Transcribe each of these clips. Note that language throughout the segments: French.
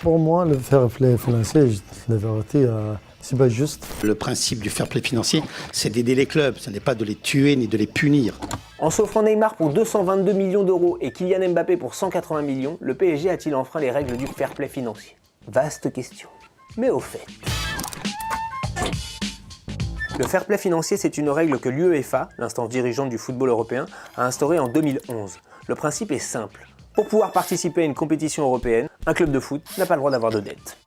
Pour moi, le fair play financier, la vérité, c'est pas juste. Le principe du fair play financier, c'est d'aider les clubs, ce n'est pas de les tuer ni de les punir. En s'offrant Neymar pour 222 millions d'euros et Kylian Mbappé pour 180 millions, le PSG a-t-il enfreint les règles du fair play financier? Vaste question. Mais au fait... Le fair play financier, c'est une règle que l'UEFA, l'instance dirigeante du football européen, a instaurée en 2011. Le principe est simple. Pour pouvoir participer à une compétition européenne, un club de foot n'a pas le droit d'avoir de dette.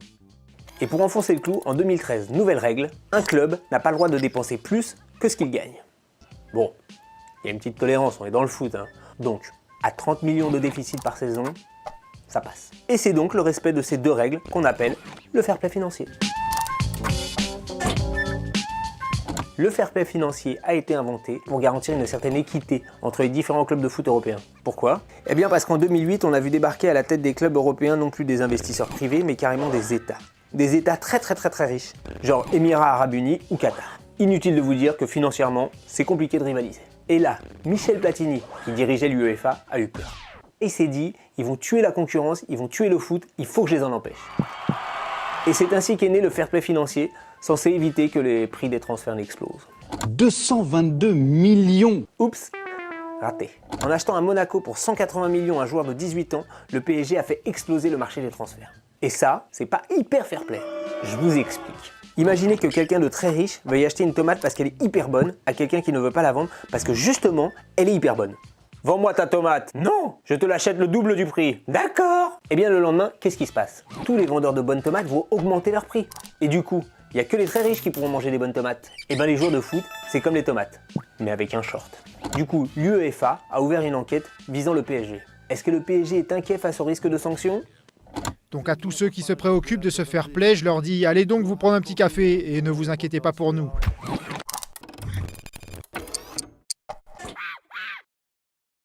Et pour enfoncer le clou, en 2013, nouvelle règle, un club n'a pas le droit de dépenser plus que ce qu'il gagne. Bon, il y a une petite tolérance, on est dans le foot, hein. Donc, à 30 millions de déficit par saison, ça passe. Et c'est donc le respect de ces deux règles qu'on appelle le fair play financier. Le fair play financier a été inventé pour garantir une certaine équité entre les différents clubs de foot européens. Pourquoi? Eh bien parce qu'en 2008, on a vu débarquer à la tête des clubs européens non plus des investisseurs privés, mais carrément des États. Des États très riches, genre Émirats Arabes Unis ou Qatar. Inutile de vous dire que financièrement, c'est compliqué de rivaliser. Et là, Michel Platini, qui dirigeait l'UEFA, a eu peur. Et s'est dit, ils vont tuer la concurrence, ils vont tuer le foot, il faut que je les en empêche. Et c'est ainsi qu'est né le fair play financier, censé éviter que les prix des transferts n'explosent. 222 millions. Oups, raté. En achetant à Monaco pour 180 millions un joueur de 18 ans, le PSG a fait exploser le marché des transferts. Et ça, c'est pas hyper fair play. Je vous explique. Imaginez que quelqu'un de très riche veuille acheter une tomate parce qu'elle est hyper bonne à quelqu'un qui ne veut pas la vendre parce que justement, elle est hyper bonne. Vends-moi ta tomate. Non, je te l'achète le double du prix. D'accord. Eh bien le lendemain, qu'est-ce qui se passe? Tous les vendeurs de bonnes tomates vont augmenter leur prix. Et du coup, il n'y a que les très riches qui pourront manger des bonnes tomates. Et bien les joueurs de foot, c'est comme les tomates, mais avec un short. Du coup, l'UEFA a ouvert une enquête visant le PSG. Est-ce que le PSG est inquiet face au risque de sanctions? Donc à tous ceux qui se préoccupent de se faire play, je leur dis allez donc vous prendre un petit café et ne vous inquiétez pas pour nous.